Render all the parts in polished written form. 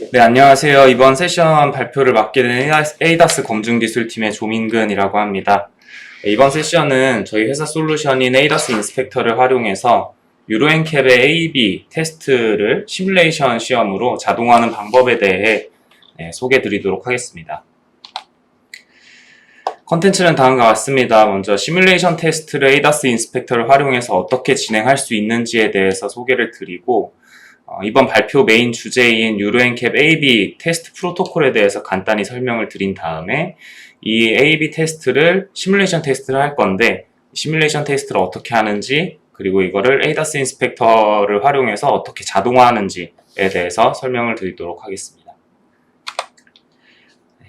네, 안녕하세요. 이번 세션 발표를 맡게 된 에이다스 검증기술팀의 조민근이라고 합니다. 네, 이번 세션은 저희 회사 솔루션인 에이다스 인스펙터를 활용해서 유로앤캡의 A/B 테스트를 시뮬레이션 시험으로 자동화하는 방법에 대해 소개해 드리도록 하겠습니다. 컨텐츠는 다음과 같습니다. 먼저 시뮬레이션 테스트를 에이다스 인스펙터를 활용해서 어떻게 진행할 수 있는지에 대해서 소개를 드리고, 이번 발표 메인 주제인 유로앤캡 A/B 테스트 프로토콜에 대해서 간단히 설명을 드린 다음에 이 A/B 테스트를 시뮬레이션 테스트를 할 건데 시뮬레이션 테스트를 어떻게 하는지, 그리고 이거를 에이다스 인스펙터를 활용해서 어떻게 자동화하는지에 대해서 설명을 드리도록 하겠습니다.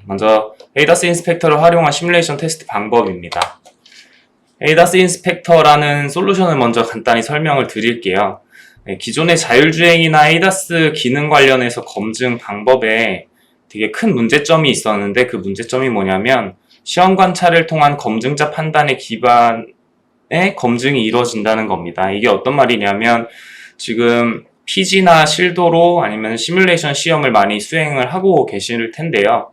먼저 에이다스 인스펙터를 활용한 시뮬레이션 테스트 방법입니다. 에이다스 인스펙터라는 솔루션을 먼저 간단히 설명을 드릴게요. 기존의 자율주행이나 에이다스 기능 관련해서 검증 방법에 되게 큰 문제점이 있었는데, 그 문제점이 뭐냐면 시험 관찰을 통한 검증자 판단의 기반의 검증이 이루어진다는 겁니다. 이게 어떤 말이냐면, 지금 PG나 실도로 아니면 시뮬레이션 시험을 많이 수행을 하고 계실 텐데요.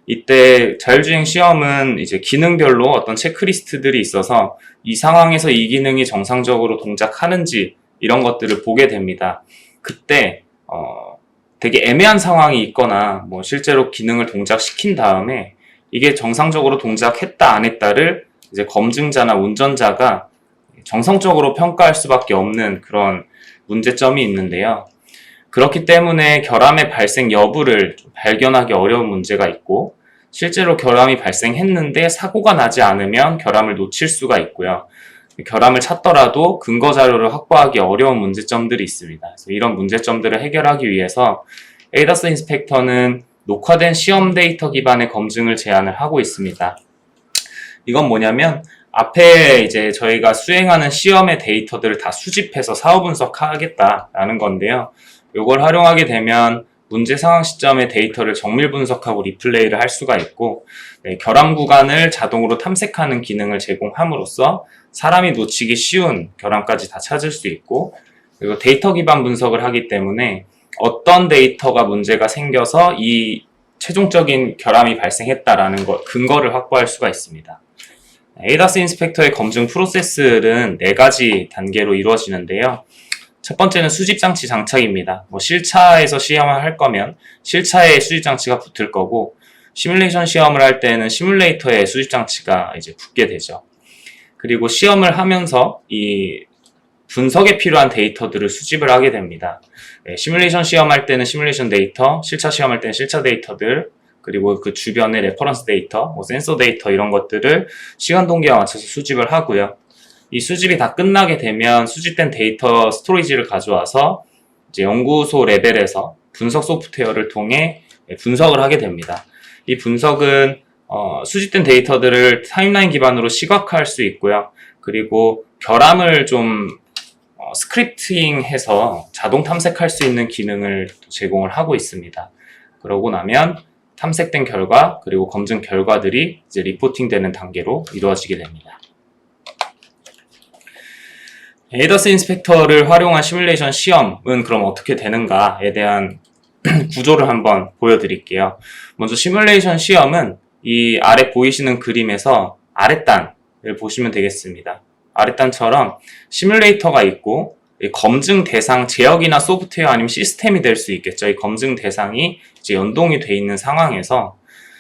이때 자율주행 시험은 이제 기능별로 어떤 체크리스트들이 있어서 이 상황에서 이 기능이 정상적으로 동작하는지 이런 것들을 보게 됩니다. 그때 되게 애매한 상황이 있거나 실제로 기능을 동작시킨 다음에 이게 정상적으로 동작했다 안 했다를 이제 검증자나 운전자가 정성적으로 평가할 수밖에 없는 그런 문제점이 있는데요. 그렇기 때문에 결함의 발생 여부를 발견하기 어려운 문제가 있고, 실제로 결함이 발생했는데 사고가 나지 않으면 결함을 놓칠 수가 있고요. 결함을 찾더라도 근거 자료를 확보하기 어려운 문제점들이 있습니다. 그래서 이런 문제점들을 해결하기 위해서 에이다스 인스펙터는 녹화된 시험 데이터 기반의 검증을 제안을 하고 있습니다. 이건 뭐냐면 앞에 이제 저희가 수행하는 시험의 데이터들을 다 수집해서 사후 분석하겠다라는 건데요. 이걸 활용하게 되면 문제 상황 시점의 데이터를 정밀 분석하고 리플레이를 할 수가 있고, 결함 구간을 자동으로 탐색하는 기능을 제공함으로써 사람이 놓치기 쉬운 결함까지 다 찾을 수 있고, 그리고 데이터 기반 분석을 하기 때문에 어떤 데이터가 문제가 생겨서 이 최종적인 결함이 발생했다라는 근거를 확보할 수가 있습니다. 에이다스 인스펙터의 검증 프로세스는 4가지 단계로 이루어지는데요. 첫 번째는 수집장치 장착입니다. 실차에서 시험을 할 거면 실차에 수집장치가 붙을 거고, 시뮬레이션 시험을 할 때는 시뮬레이터에 수집장치가 이제 붙게 되죠. 그리고 시험을 하면서 이 분석에 필요한 데이터들을 수집을 하게 됩니다. 시뮬레이션 시험할 때는 시뮬레이션 데이터, 실차 시험할 때는 실차 데이터들, 그리고 그 주변의 레퍼런스 데이터, 센서 데이터 이런 것들을 시간 동기와 맞춰서 수집을 하고요. 이 수집이 다 끝나게 되면 수집된 데이터 스토리지를 가져와서 이제 연구소 레벨에서 분석 소프트웨어를 통해 분석을 하게 됩니다. 이 분석은 수집된 데이터들을 타임라인 기반으로 시각화할 수 있고요. 그리고 결함을 좀 스크립팅해서 자동 탐색할 수 있는 기능을 제공을 하고 있습니다. 그러고 나면 탐색된 결과 그리고 검증 결과들이 이제 리포팅되는 단계로 이루어지게 됩니다. 에이다스 인스펙터를 활용한 시뮬레이션 시험은 그럼 어떻게 되는가에 대한 구조를 한번 보여드릴게요. 먼저 시뮬레이션 시험은 이 아래 보이시는 그림에서 아랫단을 보시면 되겠습니다. 아랫단처럼 시뮬레이터가 있고, 검증 대상 제역이나 소프트웨어 아니면 시스템이 될 수 있겠죠. 이 검증 대상이 이제 연동이 돼 있는 상황에서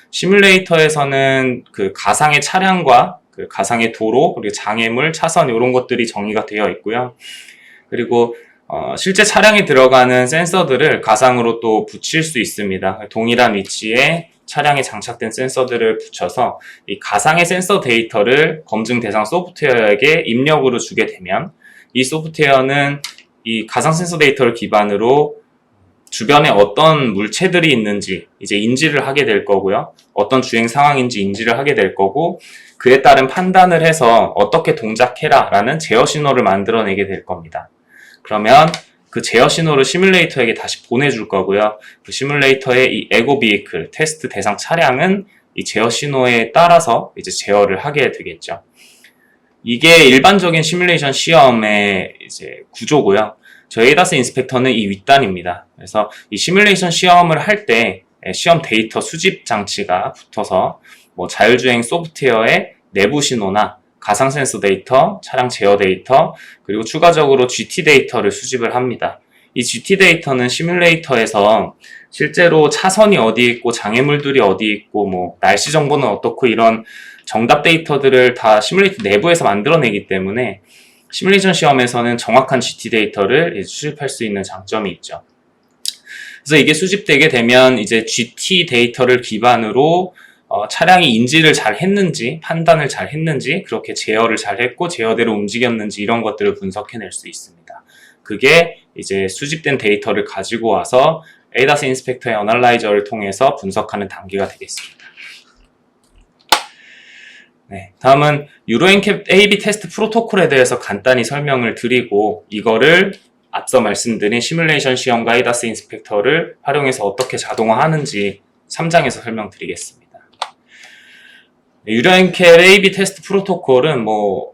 시뮬레이터에서는 그 가상의 차량과 그 가상의 도로, 그리고 장애물, 차선 이런 것들이 정의가 되어 있고요. 그리고 실제 차량에 들어가는 센서들을 가상으로 또 붙일 수 있습니다. 동일한 위치에 차량에 장착된 센서들을 붙여서 이 가상의 센서 데이터를 검증 대상 소프트웨어에게 입력으로 주게 되면 이 소프트웨어는 이 가상 센서 데이터를 기반으로 주변에 어떤 물체들이 있는지 이제 인지를 하게 될 거고요. 어떤 주행 상황인지 인지를 하게 될 거고, 그에 따른 판단을 해서 어떻게 동작해라 라는 제어 신호를 만들어내게 될 겁니다. 그러면 그 제어 신호를 시뮬레이터에게 다시 보내줄 거고요. 그 시뮬레이터의 이 에고 비이클, 테스트 대상 차량은 이 제어 신호에 따라서 이제 제어를 하게 되겠죠. 이게 일반적인 시뮬레이션 시험의 이제 구조고요. 저희 ADAS 인스펙터는 이 윗단입니다. 그래서 이 시뮬레이션 시험을 할 때 시험 데이터 수집 장치가 붙어서 뭐 자율주행 소프트웨어의 내부 신호나 가상 센서 데이터, 차량 제어 데이터, 그리고 추가적으로 GT 데이터를 수집을 합니다. 이 GT 데이터는 시뮬레이터에서 실제로 차선이 어디 있고 장애물들이 어디 있고 뭐 날씨 정보는 어떻고 이런 정답 데이터들을 다 시뮬레이터 내부에서 만들어내기 때문에 시뮬레이션 시험에서는 정확한 GT 데이터를 수집할 수 있는 장점이 있죠. 그래서 이게 수집되게 되면 이제 GT 데이터를 기반으로 차량이 인지를 잘 했는지, 판단을 잘 했는지, 그렇게 제어를 잘 했고, 제어대로 움직였는지, 이런 것들을 분석해낼 수 있습니다. 그게 이제 수집된 데이터를 가지고 와서 ADAS 인스펙터의 어널라이저를 통해서 분석하는 단계가 되겠습니다. 네, 다음은 유로엔캡 AB 테스트 프로토콜에 대해서 간단히 설명을 드리고, 이거를 앞서 말씀드린 시뮬레이션 시험과 ADAS 인스펙터를 활용해서 어떻게 자동화하는지 3장에서 설명드리겠습니다. 유로엔캡 AB 테스트 프로토콜은 뭐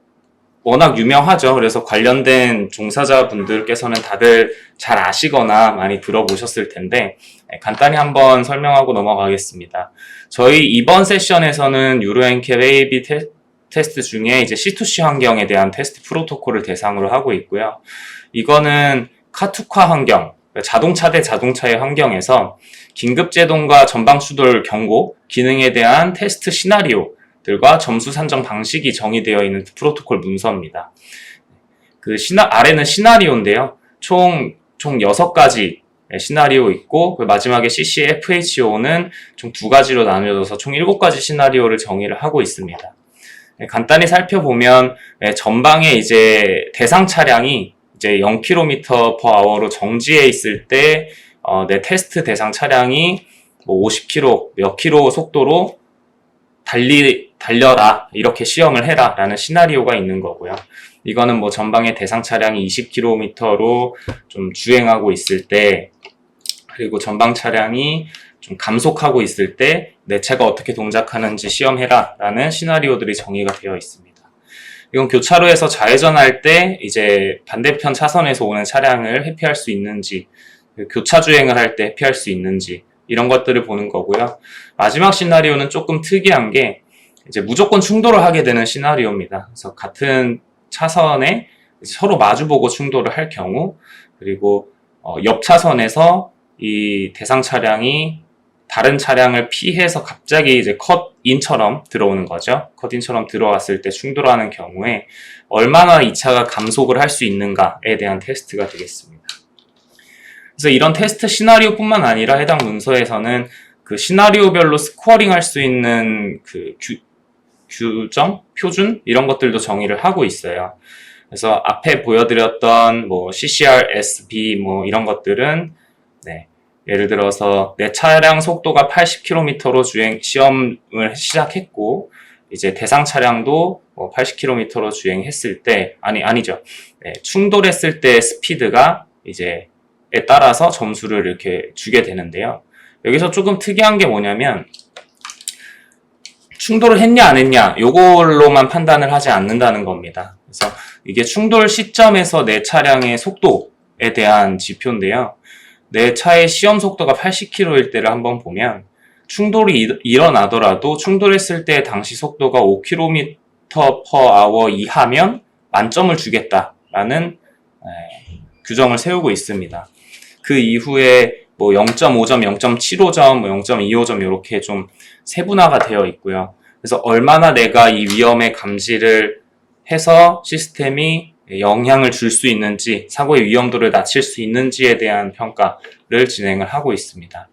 워낙 유명하죠. 그래서 관련된 종사자분들께서는 다들 잘 아시거나 많이 들어보셨을 텐데 간단히 한번 설명하고 넘어가겠습니다. 저희 이번 세션에서는 유로엔캡 AB 테스트 중에 이제 C2C 환경에 대한 테스트 프로토콜을 대상으로 하고 있고요. 이거는 카투카 환경, 자동차 대 자동차의 환경에서 긴급제동과 전방추돌 경고 기능에 대한 테스트 시나리오들과 점수 산정 방식이 정의되어 있는 프로토콜 문서입니다. 아래는 시나리오인데요. 총 6가지 시나리오 있고, 마지막에 CCFHO는 총 2가지로 나뉘어져서 총 7가지 시나리오를 정의를 하고 있습니다. 간단히 살펴보면, 전방에 이제 대상 차량이 이제 0km/h로 정지해 있을 때, 내 테스트 대상 차량이 뭐 50km, 몇 킬로 속도로 달려라, 이렇게 시험을 해라 라는 시나리오가 있는 거고요. 이거는 뭐 전방에 대상 차량이 20km로 좀 주행하고 있을 때, 그리고 전방 차량이 좀 감속하고 있을 때 내 차가 어떻게 동작하는지 시험해라 라는 시나리오들이 정의가 되어 있습니다. 이건 교차로에서 좌회전할 때 이제 반대편 차선에서 오는 차량을 회피할 수 있는지, 교차 주행을 할 때 회피할 수 있는지, 이런 것들을 보는 거고요. 마지막 시나리오는 조금 특이한 게 이제 무조건 충돌을 하게 되는 시나리오입니다. 그래서 같은 차선에 서로 마주보고 충돌을 할 경우, 그리고 옆 차선에서 이 대상 차량이 다른 차량을 피해서 갑자기 이제 컷인처럼 들어오는 거죠. 컷인처럼 들어왔을 때 충돌하는 경우에 얼마나 이 차가 감속을 할 수 있는가에 대한 테스트가 되겠습니다. 그래서 이런 테스트 시나리오뿐만 아니라 해당 문서에서는 그 시나리오별로 스코어링 할 수 있는 그 규정, 표준 이런 것들도 정의를 하고 있어요. 그래서 앞에 보여드렸던 뭐 CCR-SB 뭐 이런 것들은 예를 들어서 내 차량 속도가 80km로 시험을 시작했고, 이제 대상 차량도 80km로 주행했을 때, 아니죠. 충돌했을 때 스피드가 이제 에 따라서 점수를 이렇게 주게 되는데요. 여기서 조금 특이한 게 뭐냐면, 충돌을 했냐 안 했냐 요걸로만 판단을 하지 않는다는 겁니다. 그래서 이게 충돌 시점에서 내 차량의 속도에 대한 지표인데요. 내 차의 시험 속도가 80km일 때를 한번 보면 충돌이 일어나더라도 충돌했을 때 당시 속도가 5km/h 이하면 만점을 주겠다라는 규정을 세우고 있습니다. 그 이후에 뭐 0.5점, 0.75점, 0.25점 이렇게 좀 세분화가 되어 있고요. 그래서 얼마나 내가 이 위험에 감지를 해서 시스템이 영향을 줄 수 있는지, 사고의 위험도를 낮출 수 있는지에 대한 평가를 진행을 하고 있습니다.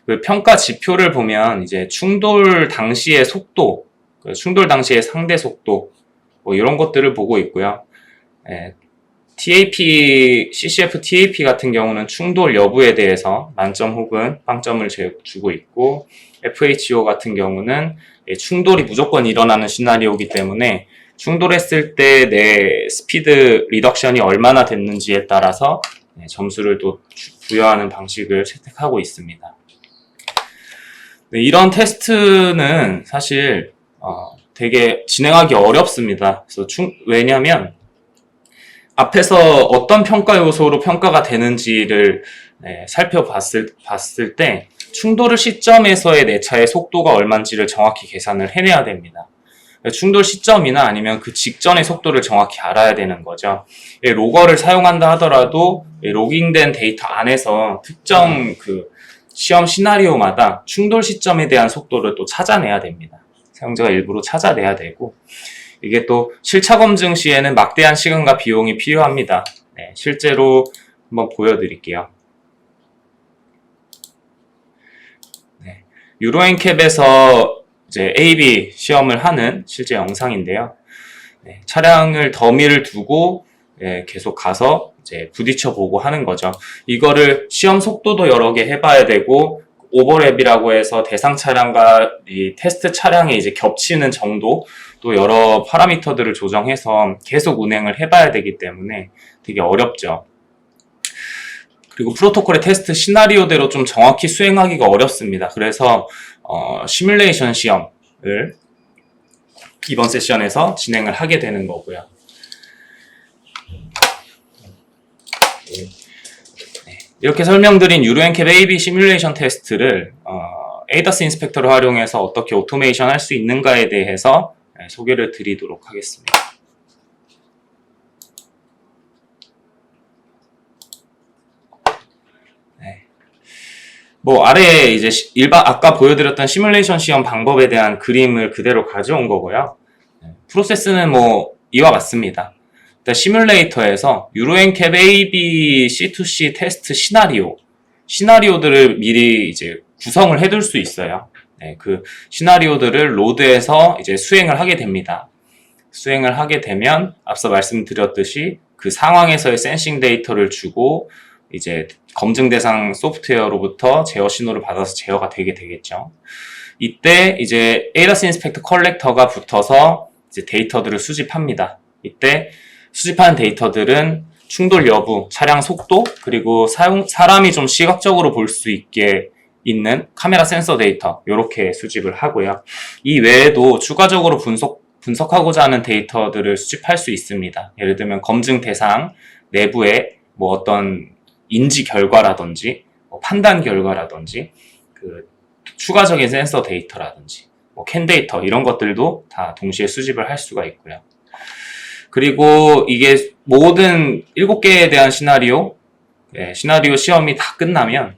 그 평가 지표를 보면 이제 충돌 당시의 속도, 충돌 당시의 상대 속도, 뭐 이런 것들을 보고 있고요. CCF TAP 같은 경우는 충돌 여부에 대해서 만점 혹은 빵점을 주고 있고, FHO 같은 경우는 충돌이 무조건 일어나는 시나리오이기 때문에 충돌했을 때 내 스피드 리덕션이 얼마나 됐는지에 따라서 점수를 또 부여하는 방식을 채택하고 있습니다. 이런 테스트는 사실 되게 진행하기 어렵습니다. 그래서 왜냐면 앞에서 어떤 평가 요소로 평가가 되는지를 살펴봤을 때 충돌 시점에서의 내차의 속도가 얼마인지를 정확히 계산을 해내야 됩니다. 충돌 시점이나 아니면 그 직전의 속도를 정확히 알아야 되는 거죠. 로거를 사용한다 하더라도 로깅된 데이터 안에서 특정 그 시험 시나리오마다 충돌 시점에 대한 속도를 또 찾아내야 됩니다. 사용자가 일부러 찾아내야 되고, 이게 또 실차 검증 시에는 막대한 시간과 비용이 필요합니다. 실제로 한번 보여드릴게요. 유로엔캡에서 이제 AB 시험을 하는 실제 영상인데요. 차량을 더미를 두고 계속 가서 이제 부딪혀 보고 하는 거죠. 이거를 시험 속도도 여러 개 해봐야 되고, 오버랩이라고 해서 대상 차량과 이 테스트 차량이 이제 겹치는 정도, 또 여러 파라미터들을 조정해서 계속 운행을 해봐야 되기 때문에 되게 어렵죠. 그리고 프로토콜의 테스트 시나리오대로 좀 정확히 수행하기가 어렵습니다. 그래서 시뮬레이션 시험을 이번 세션에서 진행을 하게 되는 거고요. 이렇게 설명드린 유로엔캡 AB 시뮬레이션 테스트를 ADAS 인스펙터를 활용해서 어떻게 오토메이션 할 수 있는가에 대해서 소개를 드리도록 하겠습니다. 아래에 이제 아까 보여드렸던 시뮬레이션 시험 방법에 대한 그림을 그대로 가져온 거고요. 프로세스는 이와 같습니다. 일단 시뮬레이터에서 유로엔캡 AB C2C 테스트 시나리오들을 미리 이제 구성을 해둘 수 있어요. 그 시나리오들을 로드해서 이제 수행을 하게 됩니다. 수행을 하게 되면 앞서 말씀드렸듯이 그 상황에서의 센싱 데이터를 주고 이제 검증 대상 소프트웨어로부터 제어 신호를 받아서 제어가 되게 되겠죠. 이때 이제 ADAS 인스펙터 컬렉터가 붙어서 이제 데이터들을 수집합니다. 이때 수집하는 데이터들은 충돌 여부, 차량 속도, 그리고 사람이 좀 시각적으로 볼 수 있게 있는 카메라 센서 데이터, 이렇게 수집을 하고요. 이 외에도 추가적으로 분석하고자 하는 데이터들을 수집할 수 있습니다. 예를 들면 검증 대상 내부에 어떤 인지 결과라든지 판단 결과라든지 그 추가적인 센서 데이터라든지 캔 데이터, 이런 것들도 다 동시에 수집을 할 수가 있고요. 그리고 이게 모든 7개에 대한 시나리오 시험이 다 끝나면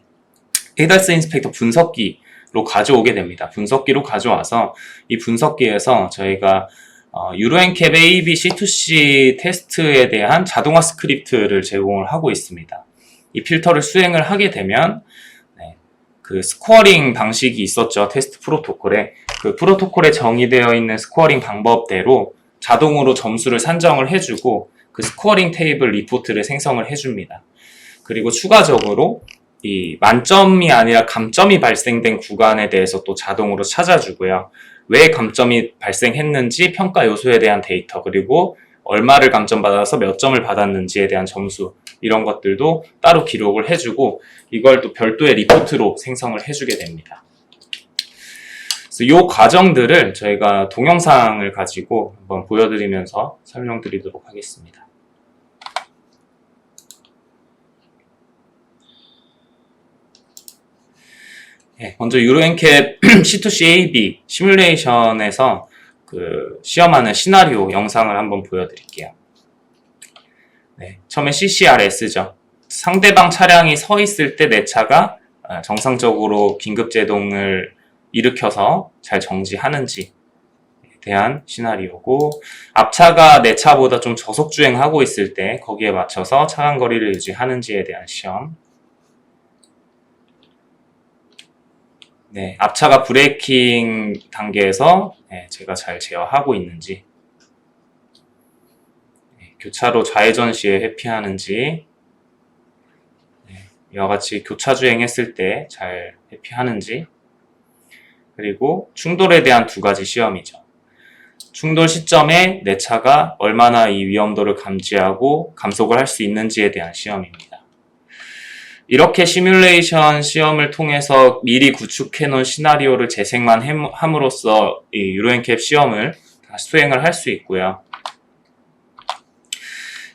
ADAS 인스펙터 분석기로 가져오게 됩니다. 분석기로 가져와서 이 분석기에서 저희가 유로엔캡 AB C2C 테스트에 대한 자동화 스크립트를 제공을 하고 있습니다. 이 필터를 수행을 하게 되면 그 스코어링 방식이 있었죠. 테스트 프로토콜에. 그 프로토콜에 정의되어 있는 스코어링 방법대로 자동으로 점수를 산정을 해주고 그 스코어링 테이블 리포트를 생성을 해줍니다. 그리고 추가적으로 이 만점이 아니라 감점이 발생된 구간에 대해서 또 자동으로 찾아주고요. 왜 감점이 발생했는지 평가 요소에 대한 데이터, 그리고 얼마를 감점받아서 몇 점을 받았는지에 대한 점수, 이런 것들도 따로 기록을 해주고 이걸 또 별도의 리포트로 생성을 해주게 됩니다. 그래서 이 과정들을 저희가 동영상을 가지고 한번 보여드리면서 설명드리도록 하겠습니다. 먼저 유로엔캡 C2C AB 시뮬레이션에서 그 시험하는 시나리오 영상을 한번 보여드릴게요. 처음에 CCRS죠. 상대방 차량이 서 있을 때 내 차가 정상적으로 긴급 제동을 일으켜서 잘 정지하는지에 대한 시나리오고, 앞차가 내 차보다 좀 저속 주행하고 있을 때 거기에 맞춰서 차간 거리를 유지하는지에 대한 시험. 앞차가 브레이킹 단계에서 제가 잘 제어하고 있는지, 교차로 좌회전 시에 회피하는지, 이와 같이 교차 주행했을 때 잘 회피하는지, 그리고 충돌에 대한 2가지 시험이죠. 충돌 시점에 내 차가 얼마나 이 위험도를 감지하고 감속을 할 수 있는지에 대한 시험입니다. 이렇게 시뮬레이션 시험을 통해서 미리 구축해 놓은 시나리오를 재생만 함으로써 이 유로엔캡 시험을 다 수행을 할 수 있고요.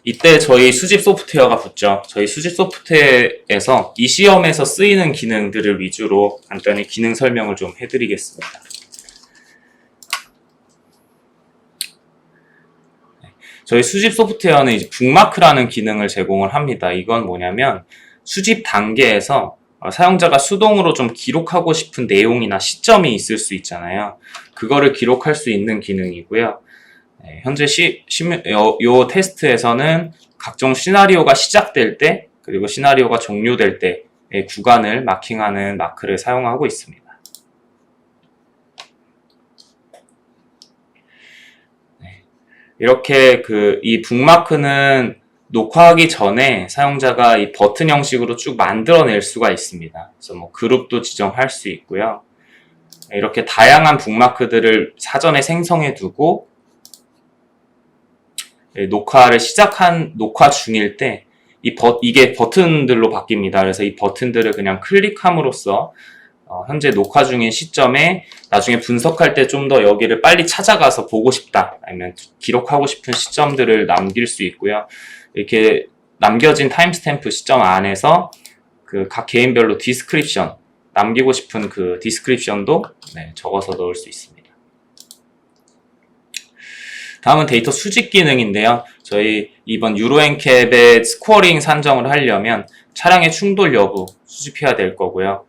이때 저희 수집 소프트웨어가 붙죠. 저희 수집 소프트웨어에서 이 시험에서 쓰이는 기능들을 위주로 간단히 기능 설명을 좀 해드리겠습니다. 저희 수집 소프트웨어는 이제 북마크라는 기능을 제공을 합니다. 이건 뭐냐면 수집 단계에서 사용자가 수동으로 좀 기록하고 싶은 내용이나 시점이 있을 수 있잖아요. 그거를 기록할 수 있는 기능이고요. 현재 요 테스트에서는 각종 시나리오가 시작될 때 그리고 시나리오가 종료될 때의 구간을 마킹하는 마크를 사용하고 있습니다. 이렇게 이 북마크는 녹화하기 전에 사용자가 이 버튼 형식으로 쭉 만들어낼 수가 있습니다. 그래서 뭐 그룹도 지정할 수 있고요. 이렇게 다양한 북마크들을 사전에 생성해 두고 녹화 중일 때 이게 버튼들로 바뀝니다. 그래서 이 버튼들을 그냥 클릭함으로써 현재 녹화 중인 시점에 나중에 분석할 때 좀 더 여기를 빨리 찾아가서 보고 싶다 아니면 기록하고 싶은 시점들을 남길 수 있고요. 이렇게 남겨진 타임스탬프 시점 안에서 각 개인별로 디스크립션 남기고 싶은 그 디스크립션도 적어서 넣을 수 있습니다. 다음은 데이터 수집 기능인데요. 저희 이번 유로엔캡의 스코어링 산정을 하려면 차량의 충돌 여부 수집해야 될 거고요.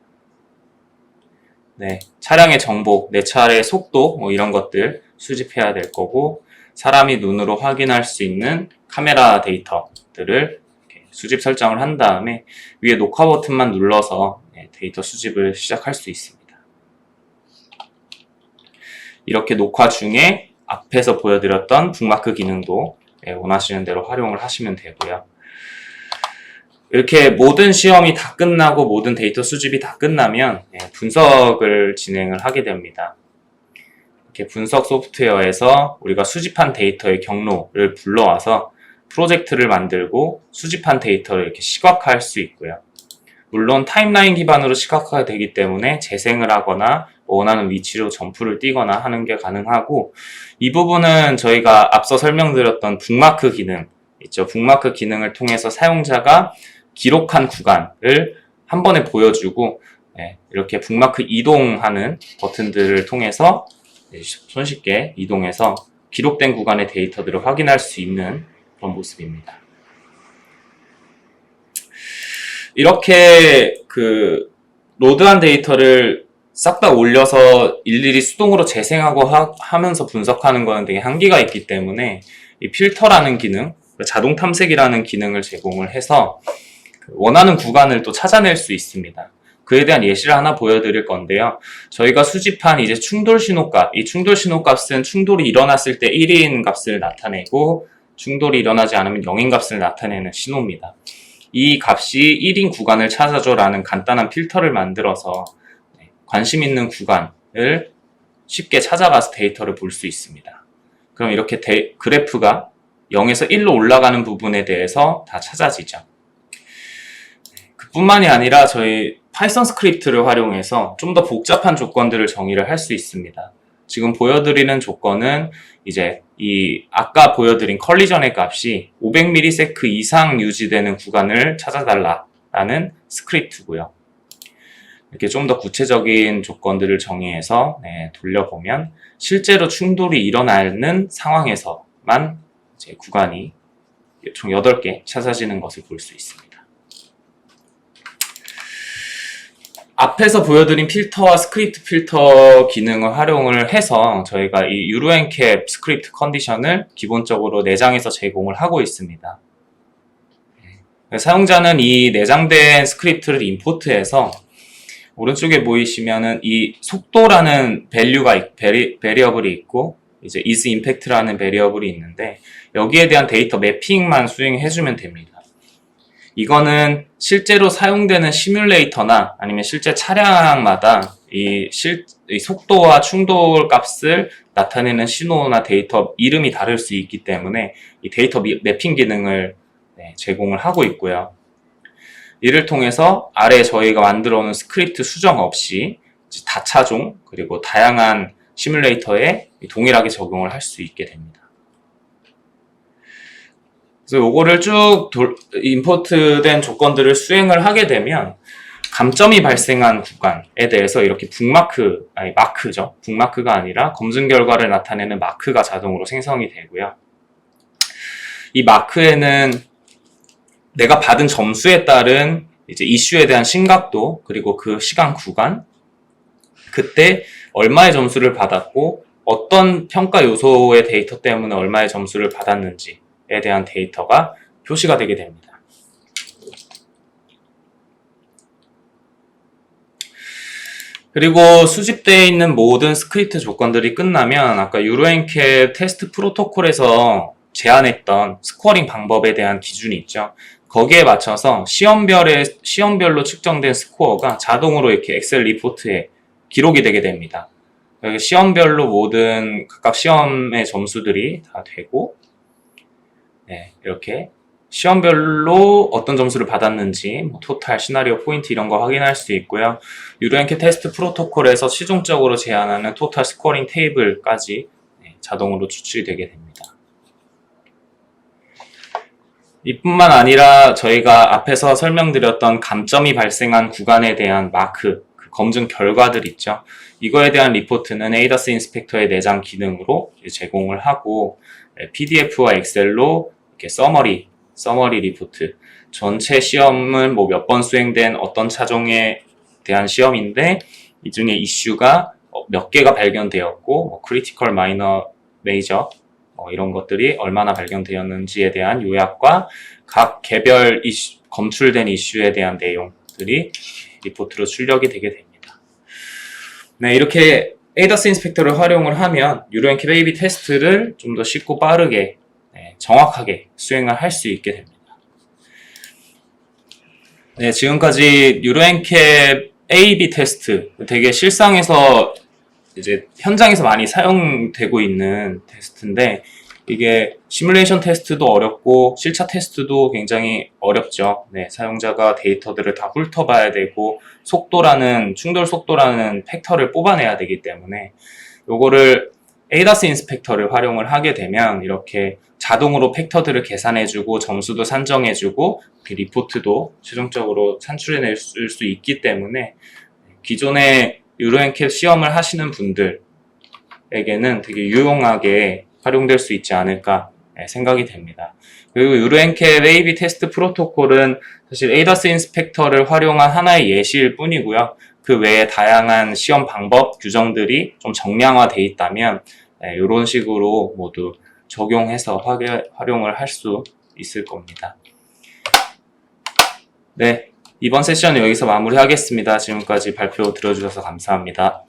차량의 정보, 내 차의 속도 뭐 이런 것들 수집해야 될 거고 사람이 눈으로 확인할 수 있는 카메라 데이터들을 이렇게 수집 설정을 한 다음에 위에 녹화 버튼만 눌러서 데이터 수집을 시작할 수 있습니다. 이렇게 녹화 중에 앞에서 보여드렸던 북마크 기능도 원하시는 대로 활용을 하시면 되고요. 이렇게 모든 시험이 다 끝나고 모든 데이터 수집이 다 끝나면 분석을 진행을 하게 됩니다. 이렇게 분석 소프트웨어에서 우리가 수집한 데이터의 경로를 불러와서 프로젝트를 만들고 수집한 데이터를 이렇게 시각화할 수 있고요. 물론 타임라인 기반으로 시각화가 되기 때문에 재생을 하거나 원하는 위치로 점프를 뛰거나 하는 게 가능하고 이 부분은 저희가 앞서 설명드렸던 북마크 기능 있죠. 북마크 기능을 통해서 사용자가 기록한 구간을 한 번에 보여주고 이렇게 북마크 이동하는 버튼들을 통해서 손쉽게 이동해서 기록된 구간의 데이터들을 확인할 수 있는 그런 모습입니다. 이렇게 로드한 데이터를 싹 다 올려서 일일이 수동으로 재생하고 하면서 분석하는 거는 되게 한계가 있기 때문에 이 필터라는 기능, 자동 탐색이라는 기능을 제공을 해서 원하는 구간을 또 찾아낼 수 있습니다. 그에 대한 예시를 하나 보여드릴 건데요. 저희가 수집한 이제 충돌 신호값, 이 충돌 신호값은 충돌이 일어났을 때 1인 값을 나타내고 충돌이 일어나지 않으면 0인 값을 나타내는 신호입니다. 이 값이 1인 구간을 찾아줘라는 간단한 필터를 만들어서 관심 있는 구간을 쉽게 찾아가서 데이터를 볼 수 있습니다. 그럼 이렇게 그래프가 0에서 1로 올라가는 부분에 대해서 다 찾아지죠. 그뿐만이 아니라 저희 파이썬 스크립트를 활용해서 좀 더 복잡한 조건들을 정의를 할 수 있습니다. 지금 보여드리는 조건은 이제 아까 보여드린 컬리전의 값이 500ms 이상 유지되는 구간을 찾아달라라는 스크립트고요. 이렇게 좀 더 구체적인 조건들을 정의해서 돌려보면 실제로 충돌이 일어나는 상황에서만 이제 구간이 총 8개 찾아지는 것을 볼 수 있습니다. 앞에서 보여드린 필터와 스크립트 필터 기능을 활용을 해서 저희가 이 유로엔캡 스크립트 컨디션을 기본적으로 내장해서 제공을 하고 있습니다. 사용자는 이 내장된 스크립트를 임포트해서 오른쪽에 보이시면은 이 속도라는 베리어블이 있고 이제 is impact라는 베리어블이 있는데 여기에 대한 데이터 매핑만 수행해주면 됩니다. 이거는 실제로 사용되는 시뮬레이터나 아니면 실제 차량마다 이 속도와 충돌 값을 나타내는 신호나 데이터 이름이 다를 수 있기 때문에 이 데이터 매핑 기능을 제공을 하고 있고요. 이를 통해서 아래 저희가 만들어 놓은 스크립트 수정 없이 다차종 그리고 다양한 시뮬레이터에 동일하게 적용을 할 수 있게 됩니다. 그래서 요거를 쭉 임포트된 조건들을 수행을 하게 되면 감점이 발생한 구간에 대해서 이렇게 마크죠. 북마크가 아니라 검증 결과를 나타내는 마크가 자동으로 생성이 되고요. 이 마크에는 내가 받은 점수에 따른 이제 이슈에 대한 심각도, 그리고 그 시간 구간, 그때 얼마의 점수를 받았고 어떤 평가 요소의 데이터 때문에 얼마의 점수를 받았는지에 대한 데이터가 표시가 되게 됩니다. 그리고 수집되어 있는 모든 스크립트 조건들이 끝나면 아까 유로엔캡 테스트 프로토콜에서 제안했던 스코어링 방법에 대한 기준이 있죠. 거기에 맞춰서 시험별로 측정된 스코어가 자동으로 이렇게 엑셀 리포트에 기록이 되게 됩니다. 시험별로 모든 각각 시험의 점수들이 다 되고, 네, 이렇게 시험별로 어떤 점수를 받았는지, 토탈, 시나리오, 포인트 이런 거 확인할 수 있고요. 유로엔캡 테스트 프로토콜에서 시종적으로 제안하는 토탈 스코어링 테이블까지 자동으로 추출이 되게 됩니다. 이뿐만 아니라 저희가 앞에서 설명드렸던 감점이 발생한 구간에 대한 마크, 그 검증 결과들 있죠. 이거에 대한 리포트는 에이다스 인스펙터의 내장 기능으로 제공을 하고, PDF와 엑셀로 이렇게 서머리 리포트, 전체 시험은 뭐 몇 번 수행된 어떤 차종에 대한 시험인데 이 중에 이슈가 몇 개가 발견되었고, 크리티컬, 마이너, 메이저 이런 것들이 얼마나 발견되었는지에 대한 요약과 각 개별 검출된 이슈에 대한 내용들이 리포트로 출력이 되게 됩니다. 네, 이렇게 에이다스 인스펙터를 활용을 하면 유로엔캡 A/B 테스트를 좀 더 쉽고 빠르게, 정확하게 수행을 할 수 있게 됩니다. 네, 지금까지 유로엔캡 A/B 테스트, 되게 실상에서 이제 현장에서 많이 사용되고 있는 테스트인데, 이게 시뮬레이션 테스트도 어렵고 실차 테스트도 굉장히 어렵죠. 네, 사용자가 데이터들을 다 훑어봐야 되고 충돌 속도라는 팩터를 뽑아내야 되기 때문에 요거를 에이다스 인스펙터를 활용을 하게 되면 이렇게 자동으로 팩터들을 계산해주고 점수도 산정해주고 리포트도 최종적으로 산출해낼 수 있기 때문에 기존에 유로엔캡 시험을 하시는 분들에게는 되게 유용하게 활용될 수 있지 않을까 생각이 됩니다. 그리고 유로엔캡 A/B 테스트 프로토콜은 사실 에이다스 인스펙터를 활용한 하나의 예시일 뿐이고요. 그 외에 다양한 시험 방법, 규정들이 좀 정량화되어 있다면 이런 식으로 모두 적용해서 활용을 할 수 있을 겁니다. 네, 이번 세션은 여기서 마무리하겠습니다. 지금까지 발표 들어주셔서 감사합니다.